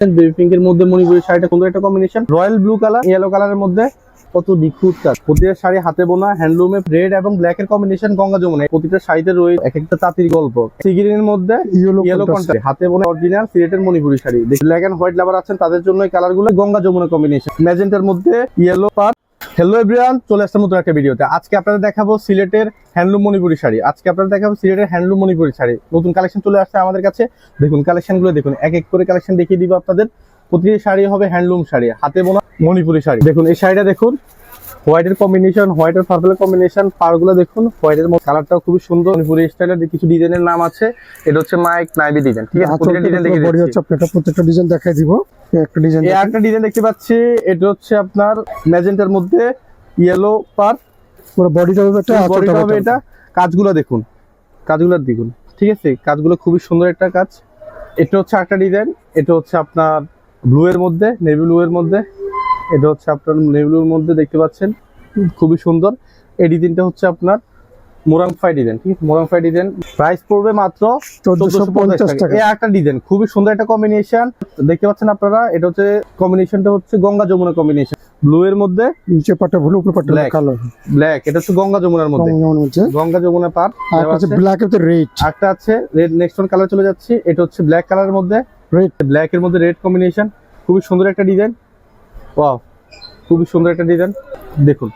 Baby pink এর মধ্যে মণিপুরি শাড়িটা সুন্দর একটা combination, royal blue colour yellow কালারের মধ্যে কত নিখুঁত কাজ। প্রতিটা শাড়ি হাতে বোনা, হ্যান্ডলুমে, রেড এবং ব্ল্যাক এর কম্বিনেশন, গঙ্গা যমুনা। প্রতিটা শাড়িতে রয়েছে এক একটা তাঁতির গল্প। সি গ্রিনের মধ্যে ইয়েলো কন্ট্রাস্ট, হাতে বোনা অরিজিনাল সিলেটের Manipuri sari. Black and white lover আছেন তাদের জন্য এই কালার গুলো। গঙ্গা যমুনা কম্বিনেশন, ম্যাজেন্টার মধ্যে ইয়েলো পার। হ্যালো এভরিওয়ান, চলে আসলাম নতুন একটা ভিডিওতে। আজকে আপনাদের দেখাবো সিলেটের হ্যান্ডলুম মণিপুরি শাড়ি। সিলেটের মণিপুরি শাড়ি নতুন কালেকশন চলে আসছে আমাদের কাছে। দেখুন কালেকশন গুলো দেখুন, এক এক করে কালেকশন দেখিয়ে দিব আপনাদের। প্রতিটি শাড়ি হবে হ্যান্ডলুম শাড়ি, হাতে বোনা মণিপুরি শাড়ি। দেখুন এই শাড়িটা দেখুন, হোয়াইটের কম্বিনেশন, হোয়াইটের পার্পলের কম্বিনেশন। পাড়গুলো দেখুন, হোয়াইটের মধ্যে কালারটাও খুবই সুন্দর। মণিপুরি স্টাইলের কিছু ডিজাইনের নাম আছে। এটা হচ্ছে মাইক নাইবি ডিজাইন, ঠিক আছে? প্রত্যেকটা ডিজাইন দেখিয়ে দিচ্ছি, প্রত্যেকটা ডিজাইন দেখাই দিব। একটা ডিজাইন দেখতে পাচ্ছি, এটা হচ্ছে আপনার ম্যাজেন্টার মধ্যে ইয়েলো পার। পুরো বডিটা হবে এটা। কাজগুলো দেখুন, ঠিক আছে? কাজগুলো খুবই সুন্দর একটা কাজ। এটা হচ্ছে একটা ডিজাইন, এটা হচ্ছে আপনার ব্লু এর মধ্যে, নেভি ব্লু এর মধ্যে। এটা হচ্ছে আপনার নেভি ব্লুর মধ্যে দেখতে পাচ্ছেন, খুবই সুন্দর। এই ডিজাইনটা হচ্ছে আপনার মোরাংফাই ডিজাইন, ঠিক আছে? মোরাংফাই ডিজাইন, প্রাইস পড়বে মাত্র 1450 টাকা। এই একটা ডিজাইন খুবই সুন্দর একটা কম্বিনেশন দেখতে পাচ্ছেন আপনারা। এটা হচ্ছে কম্বিনেশনটা হচ্ছে গঙ্গা যমুনা কম্বিনেশন, ব্লু এর মধ্যে নিচে পাটা ব্লু, উপরে পাটা কালো, ব্ল্যাক। এটা হচ্ছে গঙ্গা যমুনার মধ্যে, গঙ্গা যমুনা পার। আর আছে ব্ল্যাক এর রেড, একটা আছে রেড। নেক্সট ওয়ান কালার চলে যাচ্ছি, এটা হচ্ছে ব্ল্যাক কালারের মধ্যে রেড, ব্ল্যাক এর মধ্যে রেড কম্বিনেশন। খুবই সুন্দর একটা ডিজাইন, ওয়াও, খুবই সুন্দর একটা ডিজাইন। দেখুন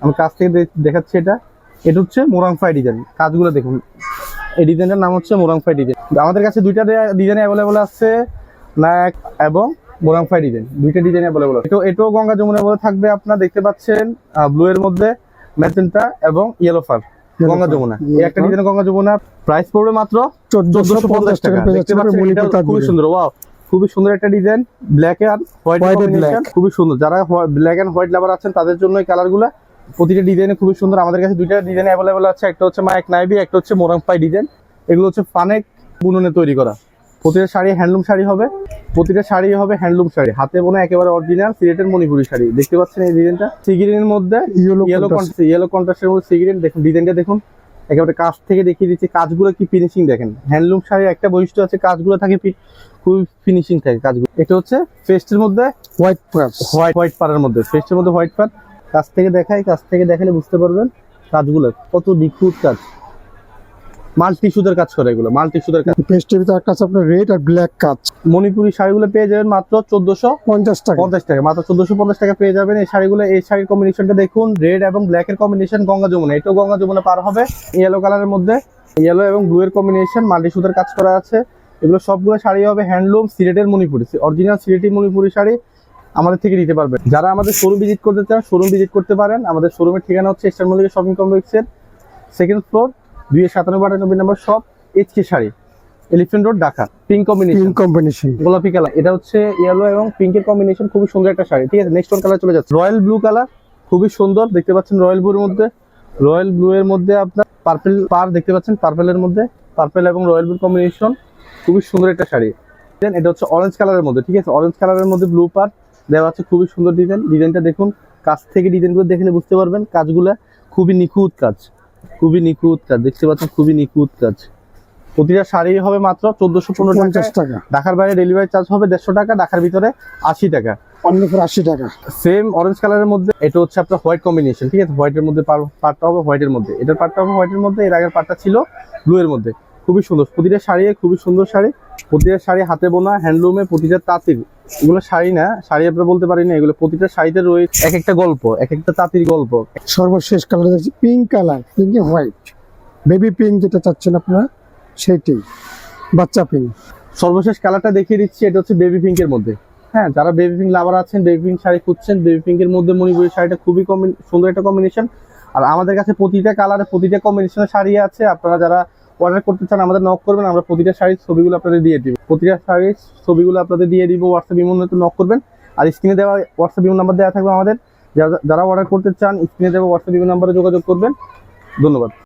আমি কাছ থেকে দেখাচ্ছি। এটা হচ্ছে মোরাংফাই ডিজাইন, কাজগুলো দেখুন। এই ডিজাইনটার নাম হচ্ছে মোরাংফাই ডিজাইন। আমাদের কাছে দুইটা ডিজাইন অ্যাভেলেবল আছে, নায়ক এবং মোরাংফাই ডিজাইন, দুইটা ডিজাইন অ্যাভেলেবল আছে। এটাও গঙ্গা যমুনার মধ্যে থাকবে। আপনারা দেখতে পাচ্ছেন ব্লু এর মধ্যে ম্যাজেন্টা এবং ইয়েলো ফার, গঙ্গা যমুনা। এই একটা ডিজাইন গঙ্গা যমুনা, প্রাইস পড়বে মাত্র 1450 টাকা। দেখতে পাচ্ছেন এটা খুবই সুন্দর, ওয়াও, খুবই সুন্দর একটা design. Black and white combination, খুবই সুন্দর। যারা ব্ল্যাক এন্ড হোয়াইট লাভার আছেন তাদের জন্য এই কালারগুলো। প্রতিটা ডিজাইনে খুবই সুন্দর। আমাদের কাছে দুইটা ডিজাইন অ্যাভেলেবল আছে, একটা হচ্ছে মাইক নাইবি, একটা হচ্ছে মোরাংফাই ডিজাইন। এগুলো হচ্ছে ফানেক বুননে তৈরি করা। প্রতিটা শাড়ি হ্যান্ডলুম শাড়ি হবে, হ্যান্ডলুম শাড়ি, হাতে বোনা একেবারে অরিজিনাল সিলেটের মণিপুরি শাড়ি। দেখতে পাচ্ছেন এই ডিজাইনটা সি গ্রিনের মধ্যে ইয়েলো কন্ট্রাস্টের মধ্যে সি গ্রিন। দেখুন ডিজাইনটা দেখুন, একেবারে কাছ থেকে দেখিয়ে দিচ্ছি। কাজগুলো কি ফিনিশিং দেখেন। হ্যান্ডলুম শাড়ির একটা বৈশিষ্ট্য আছে, কাজগুলো থাকে খুবই ফিনিশিং থাকে কাজগুলো। এটা হচ্ছে ফেস্টের মধ্যে হোয়াইট পাড়ের মধ্যে, ফেস্টের মধ্যে হোয়াইট পাড়। কাছ থেকে দেখালে বুঝতে পারবেন কাজগুলো কত নিখুঁত কাজ। মাল্টি সুতার কাজ করে এগুলো, মাল্টি সুতার কাজ। পেস্টের ভিতরে একটা আছে আপনার রেড আর ব্ল্যাক কাজ। মণিপুরি শাড়িগুলো পেয়ে যাবেন মাত্র 1450 টাকা, মাত্র 1450 টাকা পেয়ে যাবেন এই শাড়িগুলো। এই শাড়ির কম্বিনেশনটা দেখুন, রেড এবং ব্ল্যাক এর কম্বিনেশন, গঙ্গা যমুনা। এটাও গঙ্গা যমুনা পার হবে। ইয়েলো কালারের মধ্যে ইয়েলো এবং ব্লু এর কম্বিনেশন, মাল্টি সুতার কাজ করা আছে। এগুলো সবগুলো শাড়ি হবে হ্যান্ডলুম সিলেটের মণিপুরি, অরিজিনাল সিলেটি মণিপুরি শাড়ি আমাদের থেকে নিতে পারবেন। যারা আমাদের শোরুম ভিজিট করতে চান, শোরুম ভিজিট করতে পারেন। আমাদের শোরুমের ঠিকানা হচ্ছে ইস্টার্ন মল্লিকা শপিং কমপ্লেক্সের second floor, 297-98 number shop, HK Sari, Elephant Road, Dhaka. Pink combination, গোলাপি কালার। এটা হচ্ছে ইয়েলো এবং পিঙ্কের কম্বিনেশন, খুবই সুন্দর একটা শাড়ি, ঠিক আছে? নেক্সট ওয়ান কালার চলে যাচ্ছে, রয়্যাল ব্লু কালার, খুবই সুন্দর। দেখতে পাচ্ছেন রয়্যাল ব্লু এর মধ্যে আপনার পার্পল পার দেখতে পাচ্ছেন, পার্পলের মধ্যে পার্পল এবং রয়্যাল ব্লু কম্বিনেশন, খুবই সুন্দর একটা শাড়ি। দেন এটা হচ্ছে অরেঞ্জ কালারের মধ্যে, ঠিক আছে? অরেঞ্জ কালারের মধ্যে ব্লু পার দেওয়া আছে, খুবই সুন্দর ডিজাইন। ডিজাইনটা দেখুন, কাছ থেকে ডিজাইনগুলো দেখলে বুঝতে পারবেন কাজগুলো খুবই নিখুঁত কাজ, দেখতে পাচ্ছেন, খুবই নিখুঁত কাজ। প্রতিটা শাড়ি হবে মাত্র 1450 টাকা। ঢাকার বাইরে ডেলিভারি চার্জ হবে 150 টাকা, ঢাকার ভিতরে 80 টাকা, অন্য 80 টাকা। সেম অরেঞ্জ কালারের মধ্যে এটা হচ্ছে আপনার হোয়াইট কম্বিনেশন, ঠিক আছে? হোয়াইটের মধ্যে পার্টটা হবে হোয়াইটের মধ্যে, এটার পার্টটা হবে হোয়াইটের মধ্যে, এর আগের পার্টটা ছিল ব্লু এর মধ্যে। খুবই সুন্দর প্রতিটা শাড়ি, খুবই সুন্দর শাড়ি। প্রতিটা শাড়ি হাতে বোনা, হ্যান্ডলুমে, প্রতিটা তাঁতির। এগুলো শাড়ি না, শাড়ি আপনারা বলতে পারি না, এগুলো প্রতিটা শাড়িতে রয়েছে এক একটা গল্প, এক একটা তাঁতির গল্প। সর্বশেষ কালার দেখছি pink colour, pink white, baby pink যেটা চাচ্ছেন আপনারা সেইটাই, বাচ্চা পিঙ্ক। সর্বশেষ কালারটা দেখিয়ে দিচ্ছি, এটা হচ্ছে বেবি পিঙ্কের মধ্যে। হ্যাঁ, যারা বেবি পিঙ্ক লাভার আছেন, বেবি পিঙ্ক শাড়ি খুঁজছেন, বেবি পিঙ্কের মধ্যে মণিপুরি শাড়িটা খুবই সুন্দর একটা কম্বিনেশন। আর আমাদের কাছে প্রতিটা কালারে প্রতিটা কম্বিনেশনের শাড়ি আছে। আপনারা যারা অর্ডার করতে চান আমাদের নক করবেন, আমরা প্রতিটা শাড়ির ছবিগুলো আপনাদের দিয়ে দিব। হোয়াটসঅ্যাপ ইমোতে নক করবেন। আর স্ক্রিনে দেওয়া হোয়াটসঅ্যাপ ইমো নাম্বার দেওয়া থাকবে আমাদের। যারা অর্ডার করতে চান স্ক্রিনে দেওয়া হোয়াটসঅ্যাপ ইমো নাম্বারে যোগাযোগ করবেন। ধন্যবাদ।